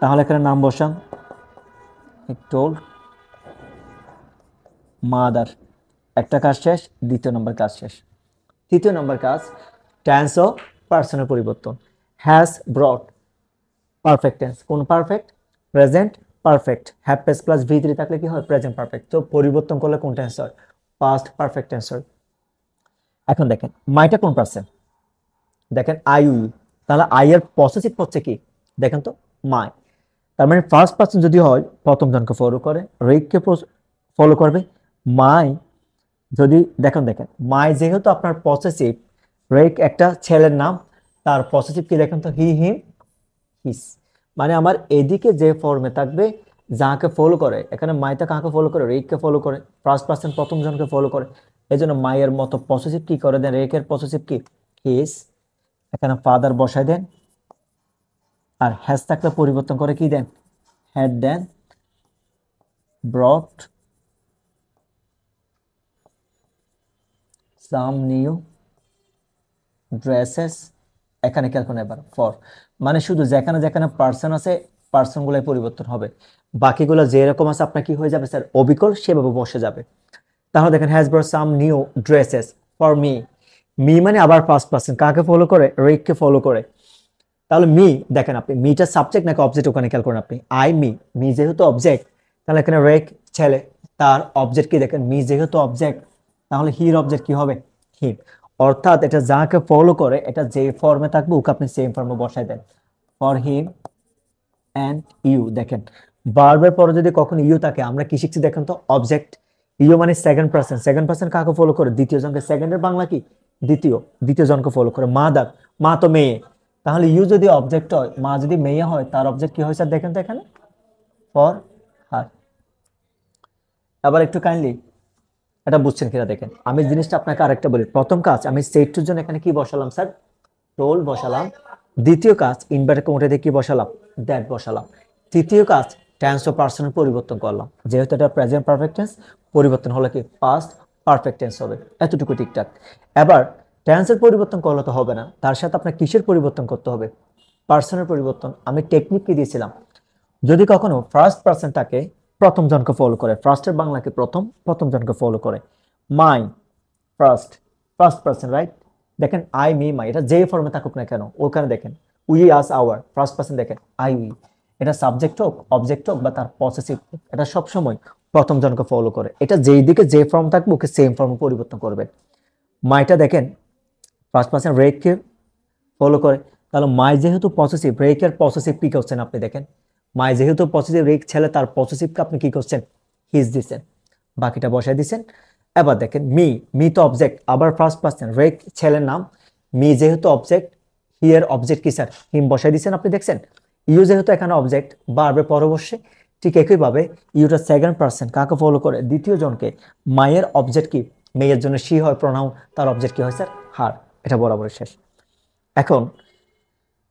তাহলে এখানে নাম বসান, টোল মাদার, একটা কাজ শেষ, 2য় নম্বর কাজ শেষ। 3য় নম্বর কাজ, টেন্স ও পার্সনের পরিবর্তন। হ্যাজ ব্রট, পারফেক্ট টেন্স, কোন perfect, present perfect. Have plus plus V three থাকলে কি হয়, প্রেজেন্ট পারফেক্ট। তো পরিবর্তন করলে কোন টেন্স হয়, পাস্ট পারফেক্ট টেন্স হয়। এখন দেখেন মাইটা কোন পার্সন, দেখেন আই ইউ, তাহলে আই এর পসেসিভ হচ্ছে কি, দেখেন তো মাই। তার মানে ফার্স্ট পার্সন যদি হয় প্রথম জনকে ফলো করে, রেককে ফলো করবে। মাই যদি দেখেন মাই যেহেতু আপনার পসেসিভ, রেক একটা ছেলের নাম, তার পসেসিভ কি দেখেন তো, হি হিম হিস। মানে আমার এদিকে যে ফর্মে থাকবে, যাকে ফলো করে, এখানে মাইটা কাকে ফলো করে, রেককে ফলো করে, ফার্স্ট পার্সন প্রথম জনকে ফলো করে, এই জন্য মায়ের মতো পসেসিভ কি করে দেন, রেকের পসেসিভ কি হিস, এখানে ফাদার বসায় দেন। আর হ্যাজ থাকলে পরিবর্তন করে কি দেন, হ্যাড দেন, ব্রট সাম নিউ ড্রেসেস, এখানে খেয়াল করুন এবার ফর, মানে শুধু যেখানে যেখানে পার্সন আছে পার্সনগুলোই পরিবর্তন হবে, বাকিগুলো যেরকম আছে আপনার কি হয়ে যাবে স্যার, অবিকল সেভাবে বসে যাবে। তাহলে দেখেন has brought some new dresses for me, me মানে আবার ফার্স্ট পার্সন, কাকে ফলো করে, রেককে ফলো করে। তাহলে মি, দেখেন আপনি মিটা সাবজেক্ট নাকি অবজেক্ট, ওখানে খেয়াল করেন আপনি, আই মি, মি যেহেতু অবজেক্ট, তাহলে এখানে রেক ছেলে, তার অবজেক্ট কি দেখেন, মি যেহেতু অবজেক্ট, তাহলে হির অবজেক্ট কি হবে, হিম। অর্থাৎ এটা যাকে ফলো করে, এটা যে ফর্মে থাকবে ওকে আপনি সেম ফর্মে বসাই দেন, ফর হিম অ্যান্ড ইউ। দেখেন ভার্বের পরে যদি কখন ইউ থাকে, আমরা কি শিখছি দেখেন তো, অবজেক্ট। ইউ মানে সেকেন্ড পার্সন, সেকেন্ড পার্সন কাকে ফলো করে, দ্বিতীয় জনকে, সেকেন্ডের বাংলা কি দ্বিতীয়, দ্বিতীয় জনকে ফলো করে। মাদার, মা তো মেয়ে, তাহলে ইউ যদি অবজেক্ট হয়, মা যদি মেয়ে হয়, তার অবজেক্ট কি হয় স্যার, দেখেন তো এখানে ফর হার। আবার একটু কাইন্ডলি এটা বুঝছেন কিনা দেখেন, আমি জিনিসটা আপনাকে আরেকটা বলি। প্রথম কাজ, আমি সেট টুর জন্য এখানে কি বসালাম স্যার, টোল বসালাম। দ্বিতীয় কাজ, ইনভার্টার কমাতে দিয়ে কি বসালাম, দ্যাট বসালাম। তৃতীয় কাজ, টেন্স ও পার্সনের পরিবর্তন করলাম, যেহেতু এটা প্রেজেন্ট পারফেক্ট টেন্স, পরিবর্তন হলো কি পাস্ট পারফেক্ট টেন্স হবে। এতটুকু ঠিকঠাক। এবার টেন্সের পরিবর্তন করলে তো হবে না, তার সাথে আপনার কিসের পরিবর্তন করতে হবে, পার্সনের পরিবর্তন। আমি টেকনিক কি দিয়েছিলাম, যদি কখনো ফার্স্ট পার্সনটাকে প্রথম জনকে ফলো করে, ফার্স্টের বাংলাকে প্রথম, প্রথম জনকে ফলো করে, my first, first person right. দেখেন আই মি মাই, এটা যে ফর্মে থাকুক না কেন, ওখানে দেখেন we us hour, first person দেখেন আই উই, এটা সাবজেক্ট হোক, অবজেক্ট হোক বা তার পসেসিভ হোক, এটা সবসময় প্রথম জনকে ফলো করে। এটা যেই দিকে যে ফর্ম থাকবে ওকে সেম ফর্মে পরিবর্তন করবে। মাইটা দেখেন ফার্স্ট পার্সন রেককে ফলো করে, তাহলে মাই যেহেতু পসেসিভ, রেকের পসেসিভ কি করছেন আপনি দেখেন, মাই যেহেতু পসেসিভ, রেক ছেলে, তার পসেসিভকে আপনি কি করছেন, হিজ দিচ্ছেন, বাকিটা বসাই দিচ্ছেন। এবার দেখেন মি, মি তো অবজেক্ট, আবার ফার্স্ট পার্সন, রেক ছেলের নাম, মি যেহেতু অবজেক্ট, হি এর অবজেক্ট কি স্যার, হিম বসাই দিচ্ছেন আপনি দেখছেন। ইউ যেহেতু এখানে অবজেক্ট, বারবার পরে বসে। ঠিক একইভাবে ইউটা সেকেন্ড পার্সন, কাকে ফলো করে, দ্বিতীয় জনকে। মায়ের অবজেক্ট কি, মেয়ের জন্য শি হয় প্রোনাউন, তার অবজেক্ট কি হয় স্যার, হার। এটা বরাবর শেষ। এখন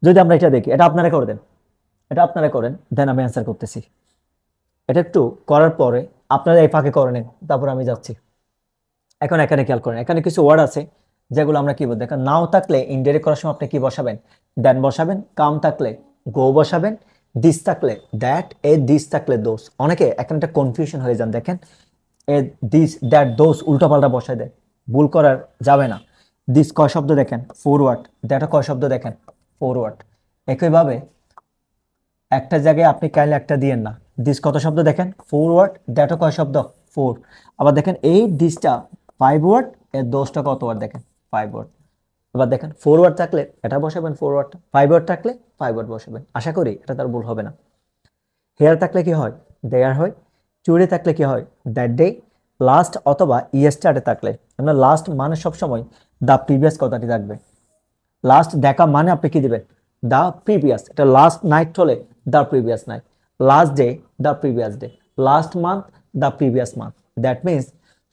যদি আমরা এটা দেখি, এটা আপনারা করে দেন, এটা আপনারা করেন, দেন আমি অ্যান্সার করতেছি। এটা একটু করার পরে আপনারা এই ফাঁকে করে নেন, তারপর আমি যাচ্ছি। এখন এখানে খেয়াল করেন, এখানে কিছু ওয়ার্ড আছে যেগুলো আমরা কি বলবো, দেখেন নাও থাকলে ইনডাইরেক্ট করার সময় আপনি কি বসাবেন, দেন বসাবেন। কাম থাকলে গো বসাবেন। দিস থাকলে দ্যাট, এ দিস থাকলে দোস। অনেকে এখানে একটা কনফিউশন হয়ে যান, দেখেন এ দিস দ্যাট দোস উল্টোপাল্টা বসায় দেয়, ভুল করার যাবে না। দিস কয় শব্দ দেখেন, ফরওয়ার্ড। দ্যাটও কয় শব্দ দেখেন, ফরওয়ার্ড। একইভাবে একটা জায়গায় আপনি কাইন্ডলি একটা দিয়েন না, দিস কত শব্দ দেখেন, ফরওয়ার্ড। দ্যাটও কয় শব্দ, ফোর। আবার দেখেন এই দিসটা 5 ওয়ার্ড, এর দোষটা কত ওয়ার্ড দেখেন, 5 ওয়ার্ড। এবার দেখেন 4 ওয়ার্ড থাকলে এটা বসাবেন 4 ওয়ার্ড, 5 ওয়ার্ড থাকলে 5 ওয়ার্ড বসাবেন। আশা করি এটা তার ভুল হবে না। হেয়ার থাকলে কি হয়, দেয়ার হয়। টুডে থাকলে কি হয়, দ্যাট ডে। লাস্ট অথবা ইয়েস্টারডে থাকলে, আমরা লাস্ট মানে সবসময় দ্য প্রিভিয়াস কথাটি থাকবে। লাস্ট দেখা মানে আপনি কি দিবেন, দ্য প্রিভিয়াস। এটা লাস্ট নাইট হলে the previous night. Last day the previous day. Last month the previous month. That means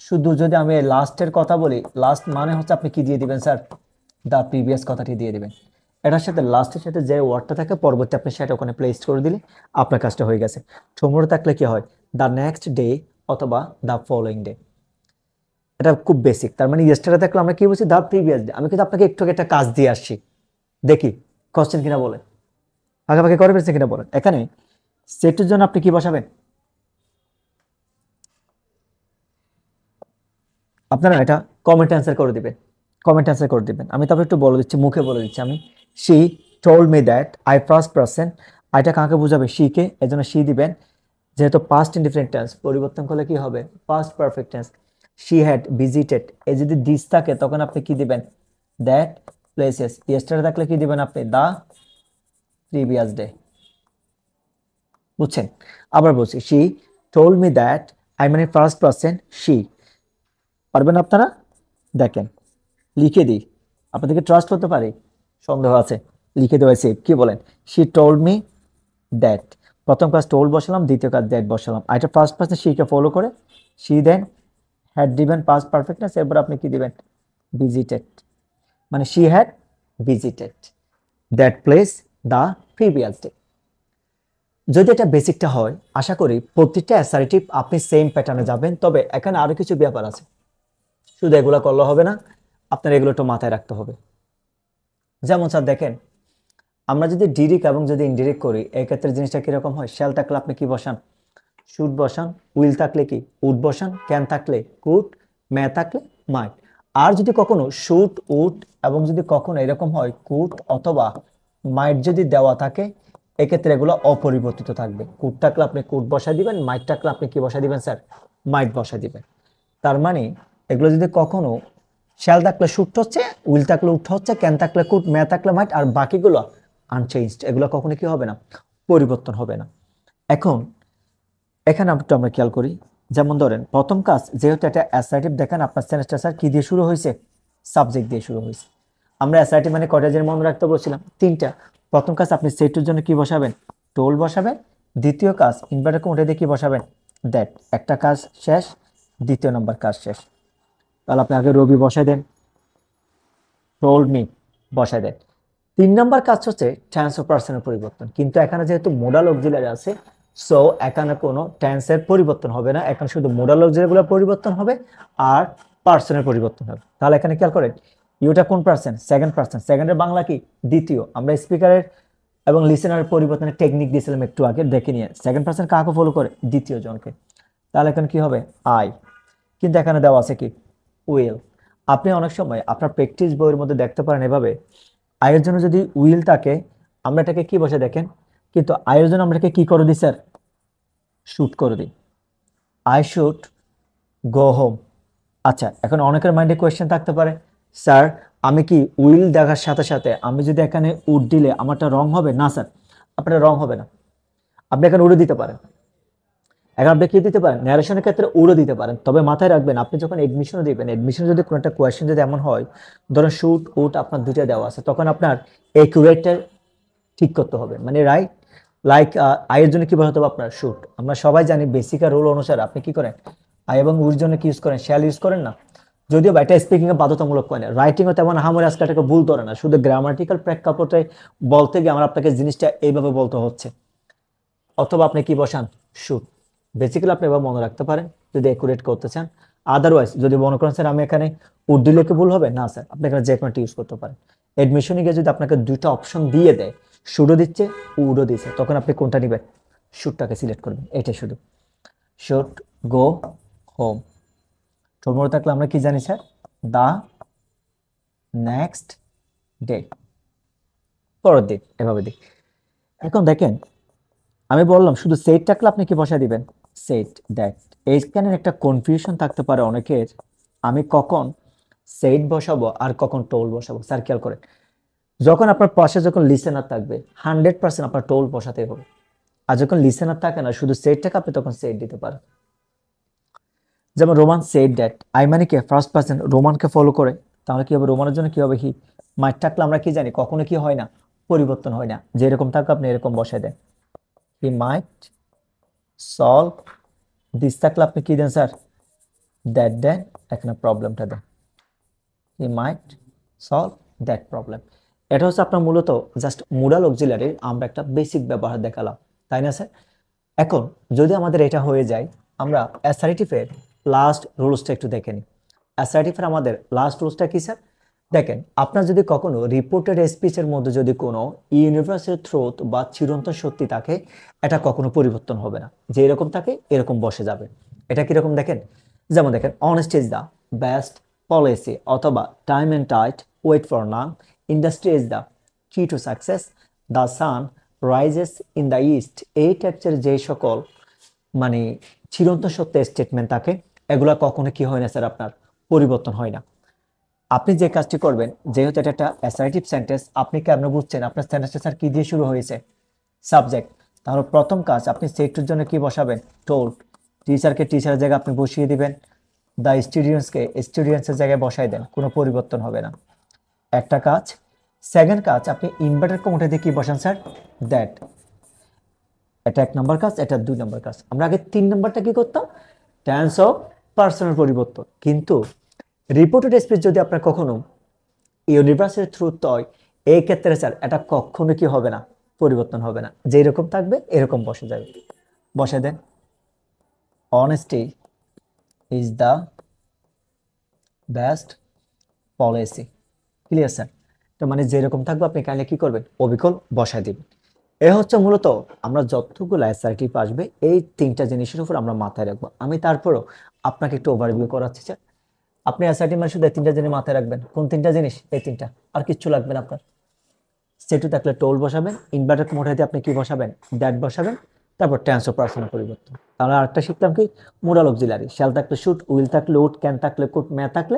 শুধু যদি আমি লাস্টের কথা বলি, লাস্ট মানে হচ্ছে আপনি কি দিয়ে দিবেন স্যার, দ্য প্রিভিয়াস কথাটি দিয়ে দিবেন। এটার সাথে লাস্টের সাথে যে ওয়ার্ডটা থাকে পরবর্তী আপনি সেটা ওখানে প্লেস করে দিলে আপনার কাজটা হয়ে গেছে। টুমরো থাকলে কি হয়, দ্য নেক্সট ডে অথবা দ্য ফলোইং ডে। এটা খুব বেসিক। তার মানে ইয়েস্টারডে থাকলে আমরা কি বলছি, দ্য প্রিভিয়াস ডে। আমি কিন্তু আপনাকে একটু আগে একটা কাজ দিয়ে আসছি, দেখি কোশ্চেন কিনা বলেন, ভাগাভাগি করে ফেলছে কিনা বলেন। এখানে সেটের জন্য আপনি কি বসাবেন, আপনারা এটা কমেন্ট অ্যান্সার করে দিবেন, কমেন্ট অ্যান্সার করে দিবেন। আমি তারপর একটু বলে দিচ্ছি, মুখে বলে দিচ্ছি আমি। She told me that I first person, এটা কাকে বোঝাবে, শি কে, এজন্য শি দিবেন। যেহেতু পাস্ট ইনডিফারেন্ট টেন্স, পরিবর্তন করলে কি হবে, past perfect tense. She had visited, এই যদি দিস থাকে তখন আপনি কি দিবেন, দ্যাট প্লেসেস। ইয়েস্টারডে থাকলে কি দিবেন আপনি, দা প্রিভিয়াস ডে। বুঝছেন? আবার বলছি, she told me that, I মানে ফার্স্ট পারসন শি। পারবেন আপনারা? দেখেন লিখে দিই, আপনাদেরকে ট্রাস্ট করতে পারি, সন্দেহ আছে, লিখে দেওয়া সেভ। কি বলেন, শি টোল্ড মি দ্যাট, প্রথম কাজ টোল্ড বসালাম, দ্বিতীয় কাজ দ্যাট বসালাম। আর এটা first person she K follow করে, শি দেন হ্যাড দিবেন পাস্ট পারফেক্টনেস, এরপর আপনি কি দিবেন, ভিজিটেড, মানে she had visited that place the previous day. যদি এটা বেসিকটা হয়, আশা করি প্রতিটা অ্যাসার্টিভ আপনি সেম প্যাটার্নে যাবেন। তবে এখানে আরো কিছু ব্যাপার আছে, শুধু এগুলো করলে হবে না, আপনার এগুলো একটু মাথায় রাখতে হবে। যেমন স্যার দেখেন, আমরা যদি ডিরেক্ট এবং যদি ইনডিরেক্ট করি, এই ক্ষেত্রে জিনিসটা কিরকম হয়, শ্যাল থাকলে আপনি কি বসান, শুড বসান, উইল থাকলে কি উড বসান, ক্যান থাকলে কুড, মে থাকলে মাইট। আর যদি কখনো শুড উড এবং যদি কখনো এরকম হয় কুড অথবা মাইট যদি দেওয়া থাকে, এক্ষেত্রে এগুলো অপরিবর্তিত থাকবে। কুড থাকলে আপনি কুড বসাই দিবেন, মাইট থাকলে আপনি কি বসাই দিবেন স্যার, মাইট বসাই দিবেন। তার মানে এগুলো যদি কখনো শ্যাল থাকলে শুট হচ্ছে, উইল থাকলে উঠ হচ্ছে, ক্যান থাকলে কুড, মে থাকলে মাইট, আর বাকিগুলো আনচেঞ্জড, এগুলো কখনো কি হবে না, পরিবর্তন হবে না। এখন এখানে একটু আমরা খেয়াল করি, যেমন ধরেন প্রথম কাজ, যেহেতু এটা অ্যাসার্টিভ, দেখেন আপনার সেন্টেন্সটা স্যার কি দিয়ে শুরু হয়েছে, সাবজেক্ট দিয়ে শুরু হয়েছে। আমরা অ্যাসার্টিভ মানে কয়টা জিনিস মনে রাখতে বলছিলাম, তিনটা। প্রথম কাজ আপনি সেটুর জন্য কি বসাবেন, টোল বসাবেন। দ্বিতীয় কাজ ইনভার্টার কমা দিয়ে কি বসাবেন, দ্যাট। একটা কাজ শেষ, দ্বিতীয় নম্বর কাজ শেষ। তাহলে আপনি আগে রবি বসাই দেন, টোল্ড মি বসাই দেন। 3 নম্বর কাজ হচ্ছে টেন্স অফ পার্সনের পরিবর্তন, কিন্তু এখানে যেহেতু মোডাল অক্সিলারি আছে, সো এখানে কোনো টেন্সের পরিবর্তন হবে না, এখানে শুধু মোডাল অক্সিলারিগুলো পরিবর্তন হবে আর পার্সনের পরিবর্তন হবে। তাহলে এখানে খেয়াল করেন, ইউটা কোন পার্সন, সেকেন্ড পার্সন, সেকেন্ডের বাংলা কি দ্বিতীয়। আমরা স্পিকারের এবং লিসেনারের পরিবর্তনের টেকনিক দিয়েছিলাম একটু আগে, দেখে নিয়ে। সেকেন্ড পার্সন কাকে ফলো করে, দ্বিতীয় জনকে। তাহলে এখানে কি হবে, আই, কিন্তু এখানে দেওয়া আছে কি উইল। আপনি অনেক সময় আপনার প্র্যাকটিস বইয়ের মধ্যে দেখতে পারেন এভাবে, আয়ের জন্য যদি উইল থাকে আমরা এটাকে কি বসে দেখেন, কিন্তু আয়ের জন্য আমরা এটাকে কি করে দিই স্যার, শুট করে দিই, আই শুড গো হোম। আচ্ছা, এখন অনেকের মাইন্ডে কোয়েশ্চেন থাকতে পারে, স্যার আমি কি উইল দেখার সাথে সাথে আমি যদি এখানে উড দিলে আমারটা রং হবে? না স্যার, আপনার রং হবে না। আপনি এখানে উড়ে দিতে পারেন, এখন আপনি কি দিতে পারেন, ন্যারেশনের ক্ষেত্রে উড়ে দিতে পারেন। তবে মাথায় রাখবেন, আপনি যখন এডমিশনে দিবেন, এডমিশনে যদি কোনো একটা কোয়েশ্চেন যদি এমন হয়, ধরুন শুট উড আপনার দুইটা দেওয়া আছে, তখন আপনার একুরেটটা ঠিক করতে হবে, মানে রাইট। লাইক আয়ের জন্য কি বলতে হবে আপনার শুট। আমরা সবাই জানি বেসিক আর রুল অনুসারে আপনি কি করেন, আই এবং উর জন্য কি ইউজ করেন, শ্যাল ইউজ করেন না। যদিও বা এটা স্পিকিং এ বাধ্যতামূলক হয় না, রাইটিং ও তেমন আহামরি আজকে এটাকে ভুল ধরে না, শুধু গ্রামাটিক্যাল প্রেক্ষাপটে বলতে গিয়ে আমার আপনাকে জিনিসটা এইভাবে বলতে হচ্ছে। অথবা আপনি কি বসান, শুট। বেসিক্যালি আপনি এবার মনে রাখতে পারেন যদি একুরেট করতে চান। আদারওয়াইজ যদি মনে করেন স্যার আমি এখানে উর্দু লিখে ভুল হবে, না স্যার আপনি এখানে যে কোনোটা ইউজ করতে পারেন। এডমিশনে গিয়ে যদি আপনাকে দুইটা অপশন দিয়ে দেয়, শুডও দিচ্ছে উডও দিচ্ছে, তখন আপনি কোনটা নেবেন, শুটটাকে সিলেক্ট করবেন। এটাই শুধু, শুড গো হোম। টুমরো থাকলে আমরা কি জানি স্যার, দা নেক্সট ডে, পরের দিন, এভাবে দিই। এখন দেখেন আমি বললাম শুধু সেট থাকলে আপনি কি বসায় দিবেন, সেট দ্যাট। এইখানে একটা কনফিউশন থাকতে পারে অনেকের, আমি কখন সেট বসাবো আর কখন টোল বসাবো। স্যার খেয়াল করেন, যখন আপনার পাশে যখন লিসেনার থাকবে 100% আপনার টোল বসাতে হবে। আর যখন লিসেনার থাকে না, শুধু সেট থাকে, আপনি তখন সেট দিতে পারেন। যেমন রোমান সেট দ্যাট, আই মানে কি ফার্স্ট পার্সন, রোমানকে ফলো করে, তাহলে কি হবে, রোমানের জন্য কি হবে, হি। মাইট থাকলে আমরা কি জানি কখনো কি হয় না, পরিবর্তন হয় না, যে এরকম থাকবে আপনি এরকম বসায় দেন, হি মাইট সলভ দিস। থাকলে আপনি কি দেন স্যার, দ্যাট দেন, এখানে প্রবলেমটা দেন, হি মাইট সলভ দ্যাট প্রবলেম। এটা হচ্ছে আপনার মূলত জাস্ট মোডাল অক্সিলারির আমরা একটা বেসিক ব্যবহার দেখালাম, তাই না স্যার? এখন যদি আমাদের এটা হয়ে যায়, আমরা অ্যাসার্টিভের লাস্ট রুলসটা একটু দেখে নিই। অ্যাসার্টিভের আমাদের লাস্ট রুলসটা কি স্যার? দেখেন, আপনার যদি কখনো রিপোর্টেড স্পিচের মধ্যে যদি কোনো ইউনিভার্সাল ট্রুথ বা চিরন্তন সত্যি থাকে, এটা কখনো পরিবর্তন হবে না, যে এরকম থাকে এরকম বসে যাবে। এটা কিরকম দেখেন, যেমন দেখেন, honesty is the best policy, অথবা time and tide wait for none, industry is the key to success, the sun rises in the east, এই টাইপের যে সকল মানে চিরন্তন সত্যের স্টেটমেন্ট থাকে, এগুলা কখনো কি হয় না স্যার, আপনার পরিবর্তন হয় না। আপনি যে কাজটি করবেন, যেহেতু এটা একটা অ্যাসার্টিভ সেন্টেন্স, আপনি কেমন বুঝছেন আপনার সেন্টেন্সটা স্যার কি দিয়ে শুরু হয়েছে? সাবজেক্ট। তাহলে প্রথম কাজ, আপনি সেটুর জন্য কি বসাবেন? টোল্ড। টিচারকে টিচারের জায়গায় আপনি বসিয়ে দিবেন, দ্য স্টুডেন্টসকে স্টুডেন্টসের জায়গায় বসাই দেন, কোনো পরিবর্তন হবে না। একটা কাজ। সেকেন্ড কাজ, আপনি ইনভার্টার কমোটা দিয়ে কি বসান স্যার? দ্যাট। এটা 1 নম্বর কাজ, এটা 2 নম্বর কাজ। আমরা আগে 3 নম্বরটা কি করতাম? টেন্স অফ পার্সনের পরিবর্তন। কিন্তু রিপোর্টেড স্পিচ যদি আপনার কখনো ইউনিভার্সাল ট্রুথ হয়, এই ক্ষেত্রে স্যার এটা কখনো কি হবে না, পরিবর্তন হবে না, যে এরকম থাকবে এরকম বসে যাবে। বসে দেন, honesty is the best policy. Clear sir? তো মানে যেরকম থাকবে আপনি কাইন্ডলি কি করবেন? অবিকল বসায় দিবেন। এ হচ্ছে মূলত আমরা যতগুলো অ্যাসার্টিভ আসবে এই 3টা জিনিসের উপর আমরা মাথায় রাখবো। আমি তারপরও আপনাকে একটু ওভারভিউ করাচ্ছি স্যার। আপনি অ্যাসার্টিভ মানে শুধু এই 3টা জিনিস মাথায় রাখবেন। কোন 3টা জিনিস? এই 3টা, আর কিচ্ছু লাগবে না আপনার। সেটু থাকলে টোল বসাবেন, ইনভার্টার মোটাইতে আপনি কি বসাবেন? দ্যাট বসাবেন, তারপর টেন্স অফ পার্সনের পরিবর্তন। আমরা আরেকটা শিখলাম কি? Modal auxiliary. শ্যাল থাকলে শুড, উইল থাকলে উড, ক্যান থাকলে কুড, মে থাকলে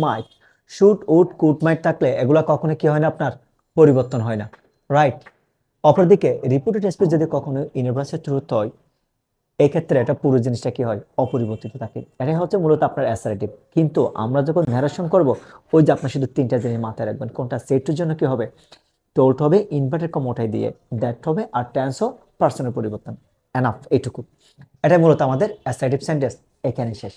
মাইট। শুড, উড, কুড, মাইট থাকলে এগুলা কখনো কি হয় না আপনার? পরিবর্তন হয় না, রাইট? অপরদিকে রিপিটেড স্পিচ যদি কখনো ইউনিভার্সাল ট্রুথ হয়, এই ক্ষেত্রে এটা পুরো জিনিসটা কি হয়? অপরিবর্তিত থাকে। এটাই হচ্ছে মূলত আপনার অ্যাসার্টিভ। কিন্তু আমরা যখন ন্যারেশন করব, ওই যে আপনার শুধু 3টা জিনিস মাথায় রাখবেন। কোনটা? সেটুর জন্য কি হবে? টোল্ড হবে, ইনভার্টেড কম ওঠাই দিয়ে দ্যাট হবে, আর টেন্সও পার্সনের পরিবর্তন। এনাফ, এইটুকু। এটাই মূলত আমাদের অ্যাসার্টিভ সেন্টেন্স। এখানে শেষ।